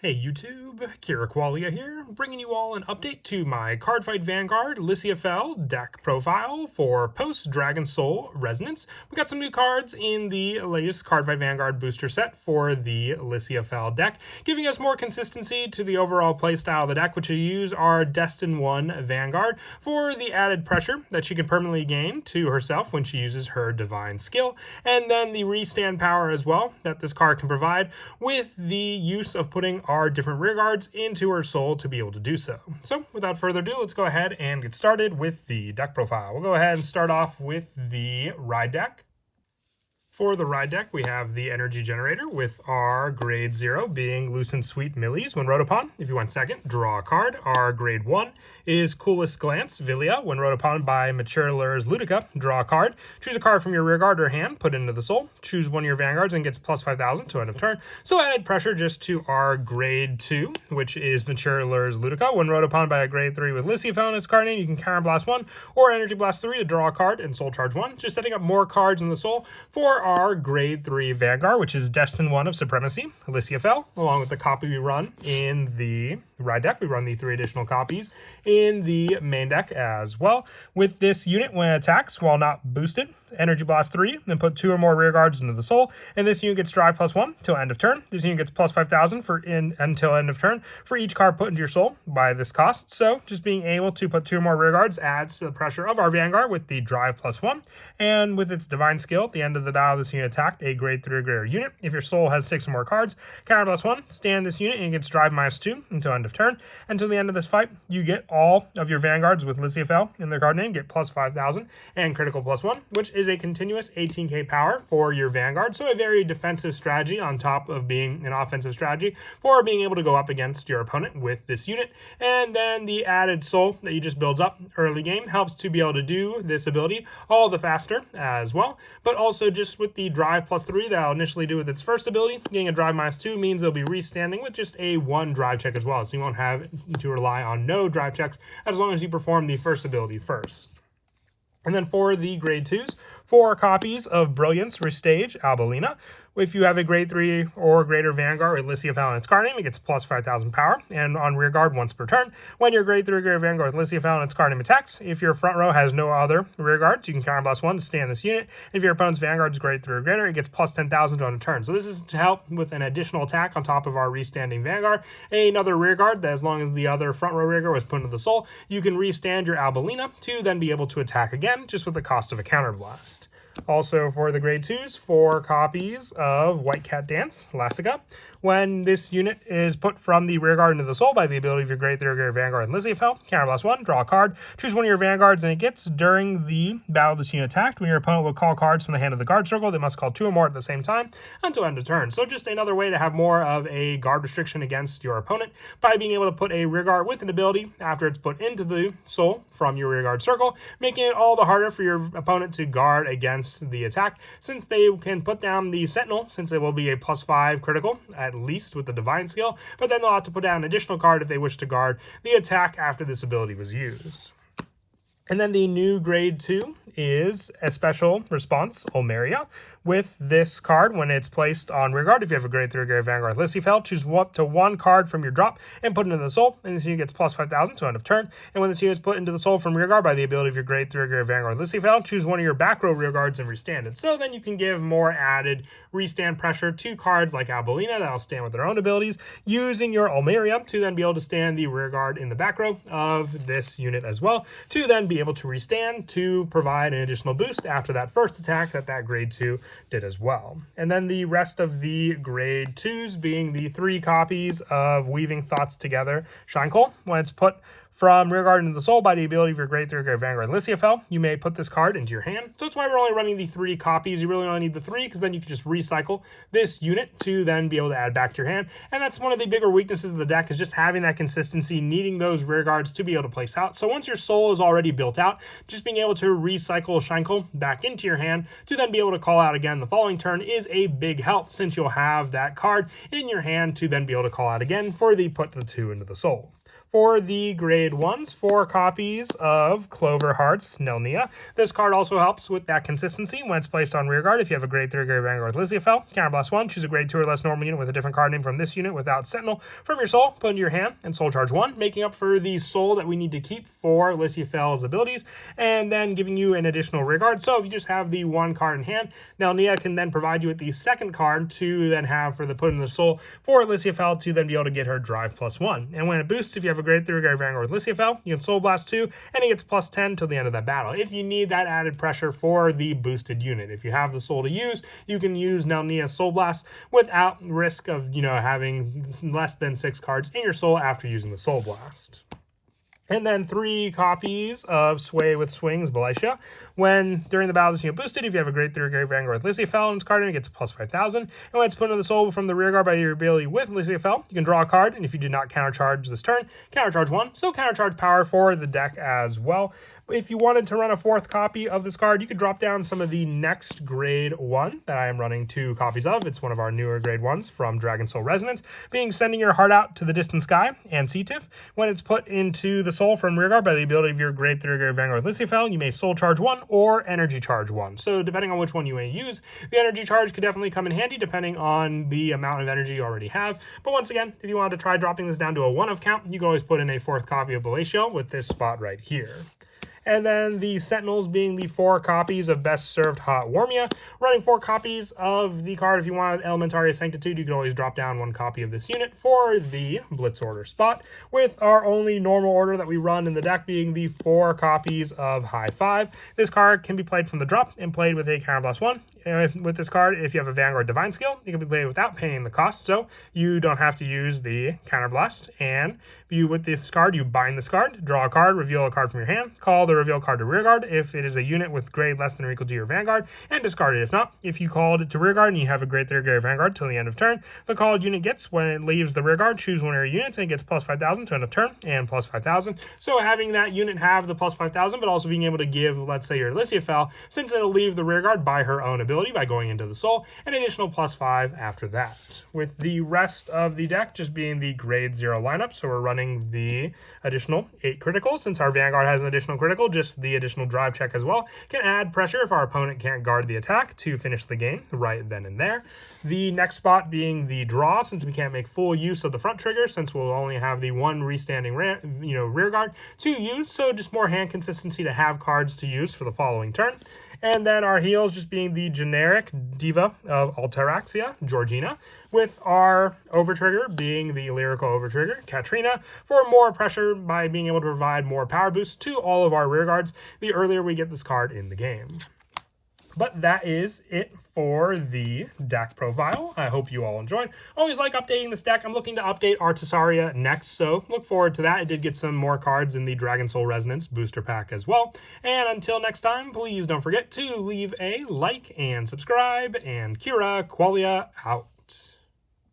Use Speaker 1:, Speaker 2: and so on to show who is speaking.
Speaker 1: Hey YouTube, Kira Qualia here, bringing you all an update to my Cardfight Vanguard Lisciafael deck profile for post-Dragonsoul Resonance. We got some new cards in the latest Cardfight Vanguard booster set for the Lisciafael deck, giving us more consistency to the overall playstyle of the deck, which will use our Destin 1 Vanguard for the added pressure that she can permanently gain to herself when she uses her Divine skill, and then the restand power as well that this card can provide with the use of putting our different rear guards into her soul to be able to do so. So without further ado, let's go ahead and get started with the deck profile. We'll go ahead and start off with the Ride deck. For the Ride deck, we have the Energy Generator with our Grade 0 being Loose and Sweet Millies. When wrote upon, if you want second, draw a card. Our Grade 1 is Coolest Glance, Villia. When wrote upon by Mature Lures Ludica, draw a card. Choose a card from your rear guard or hand, put it into the soul. Choose one of your Vanguards and gets plus 5,000 to end of turn. So added pressure just to our Grade 2, which is Mature Lures Ludica. When wrote upon by a Grade 3 with Lisciafael in its card name, you can Counter Blast 1 or Energy Blast 3 to draw a card and Soul Charge 1. Just setting up more cards in the soul for our Grade 3 Vanguard, which is Destin 1 of Supremacy, Lisciafael, along with the copy we run in the Ride deck. We run the 3 additional copies in the main deck as well. With this unit, when it attacks, while not boosted, Energy Blast 3, then put 2 or more rear guards into the soul, and this unit gets Drive +1 till end of turn. This unit gets plus 5,000 until end of turn for each card put into your soul by this cost. So just being able to put 2 or more rear guards adds to the pressure of our Vanguard with the Drive +1, and with its Divine skill, at the end of the battle, this unit attacked a Grade 3 or greater unit. If your soul has 6 or more cards, Counter +1, stand this unit and it gets Drive -2 until end of turn. Until the end of this fight, you get all of your Vanguards with Lisciafael in their card name, get plus 5,000 and critical +1, which is a continuous 18k power for your Vanguard. So a very defensive strategy on top of being an offensive strategy for being able to go up against your opponent with this unit. And then the added soul that you just builds up early game helps to be able to do this ability all the faster as well. But also just with the Drive +3 that I'll initially do with its first ability, getting a Drive -2 means it'll be restanding with just a 1 drive check as well. So you won't have to rely on no drive checks as long as you perform the first ability first. And then for the Grade 2s, 4 copies of Brilliance Restage Albelina. If you have a Grade 3 or greater Vanguard with Lisciafael in its card name, it gets plus 5,000 power, and on rear guard once per turn. When your Grade 3 or greater Vanguard with Lisciafael in its card name attacks, if your front row has no other rear guards, you can Counter Blast 1 to stand this unit. If your opponent's Vanguard is Grade 3 or greater, it gets plus 10,000 on a turn. So this is to help with an additional attack on top of our restanding Vanguard. Another rear guard that, as long as the other front row rear guard was put into the soul, you can restand your Albelina to then be able to attack again, just with the cost of a Counter Blast. Also for the Grade 2s, 4 copies of White Cat Dance, Lassica. When this unit is put from the rear guard into the soul by the ability of your Grade 3 or greater Vanguard and Lisciafael, Counter Blast 1, draw a card, choose one of your Vanguards, and it gets during the battle this unit attacked. When your opponent will call cards from the hand of the guard circle, they must call 2 or more at the same time until end of turn. So just another way to have more of a guard restriction against your opponent by being able to put a rear guard with an ability after it's put into the soul from your rear guard circle, making it all the harder for your opponent to guard against the attack, since they can put down the Sentinel, since it will be a plus 5 critical at least with the Divine skill, but then they'll have to put down an additional card if they wish to guard the attack after this ability was used. And then the new Grade 2 is a Special Response Ulmeria. With this card, when it's placed on rear guard, if you have a Grade 3 or greater Vanguard Lisciafael, choose up to 1 card from your drop and put it into the soul, and this unit gets plus 5,000 to end of turn. And when this unit is put into the soul from rear guard by the ability of your Grade 3 or greater Vanguard Lisciafael, choose one of your back row rear guards and restand it. So then you can give more added restand pressure to cards like Albelina that'll stand with their own abilities, using your Ulmeria to then be able to stand the rear guard in the back row of this unit as well, to then be able to restand to provide an additional boost after that first attack that Grade 2 did as well. And then the rest of the Grade 2s being the 3 copies of Weaving Thoughts Together Shine Coal. When it's put from rear guard into the soul by the ability of your Grade 3 or greater Vanguard Lisciafael, you may put this card into your hand. So that's why we're only running the 3 copies. You really only need the 3, because then you can just recycle this unit to then be able to add back to your hand. And that's one of the bigger weaknesses of the deck, is just having that consistency, needing those rear guards to be able to place out. So once your soul is already built out, just being able to recycle Shineko back into your hand to then be able to call out again the following turn is a big help, since you'll have that card in your hand to then be able to call out again for the put the 2 into the soul. For the grade 1s, 4 copies of Clover Heart's Nelnia. This card also helps with that consistency when it's placed on rearguard. If you have a grade 3 grade Vanguard Lisciafael, counterblast 1, choose a grade 2 or less normal unit with a different card name from this unit without Sentinel from your soul, put into your hand, and soul charge 1, making up for the soul that we need to keep for Lisciafael's abilities, and then giving you an additional rearguard. So if you just have the 1 card in hand, Nelnia can then provide you with the 2nd card to then have for the put in the soul for Lisciafael to then be able to get her drive +1. And when it boosts, if you have a grade 3 grade Vanguard with Lisciafael, you can Soul Blast 2, and it gets +10 till the end of that battle. If you need that added pressure for the boosted unit, if you have the soul to use, you can use Nelnia's Soul Blast without risk of, having less than 6 cards in your soul after using the Soul Blast. And then 3 copies of Sway with Swings Belicia. When during the battle this unit boosted, if you have a grade 3 grade Vanguard with Lisciafael in its card, it gets +5,000. And when it's put into the soul from the rearguard by your ability with Lisciafael, you can draw a card, and if you did not countercharge this turn, countercharge 1. So countercharge power for the deck as well. If you wanted to run a 4th copy of this card, you could drop down some of the next grade 1 that I am running 2 copies of. It's one of our newer grade 1s from Dragonsoul Resonance, being Sending Your Heart Out to the Distant Sky and Seatif. When it's put into the soul from rearguard by the ability of your grade 3 grade Vanguard Lisciafael, you may soul charge 1 or energy charge 1. So depending on which one you may use, the energy charge could definitely come in handy depending on the amount of energy you already have. But once again, if you wanted to try dropping this down to a 1 of count, you can always put in a 4th copy of Belicia with this spot right here. And then the Sentinels being the 4 copies of Best Served Hot Warmia. Running 4 copies of the card. If you wanted Elementaria Sanctitude, you can always drop down 1 copy of this unit for the Blitz Order spot, with our only normal order that we run in the deck being the 4 copies of High 5. This card can be played from the drop and played with a counterblast 1. With this card, if you have a Vanguard Divine Skill, it can be played without paying the cost, so you don't have to use the counterblast. And with this card, you bind this card, draw a card, reveal a card from your hand, call the reveal card to rearguard if it is a unit with grade less than or equal to your Vanguard, and discard it if not. If you called it to rearguard and you have a grade 3 grade Vanguard till the end of turn, the called unit gets, when it leaves the rearguard, choose one of your units, and it gets +5,000 to end of turn and +5,000. So having that unit have the +5,000, but also being able to give, let's say, your Lisciafael, since it'll leave the rearguard by her own ability by going into the soul, an additional +5 after that. With the rest of the deck just being the grade 0 lineup, so we're running the additional 8 critical. Since our Vanguard has an additional critical, just the additional drive check as well can add pressure if our opponent can't guard the attack to finish the game right then and there. The next spot being the draw, since we can't make full use of the front trigger, since we'll only have the 1 restanding rear guard to use, so just more hand consistency to have cards to use for the following turn. And then our heals just being the generic Diva of Alteraxia, Georgina, with our overtrigger being the lyrical overtrigger, Katrina, for more pressure by being able to provide more power boost to all of our rear guards the earlier we get this card in the game. But that is it for the deck profile. I hope you all enjoyed. Always like updating this deck. I'm looking to update Artisaria next, so look forward to that. I did get some more cards in the Dragonsoul Resonance booster pack as well. And until next time, please don't forget to leave a like and subscribe, and Kira Qualia out.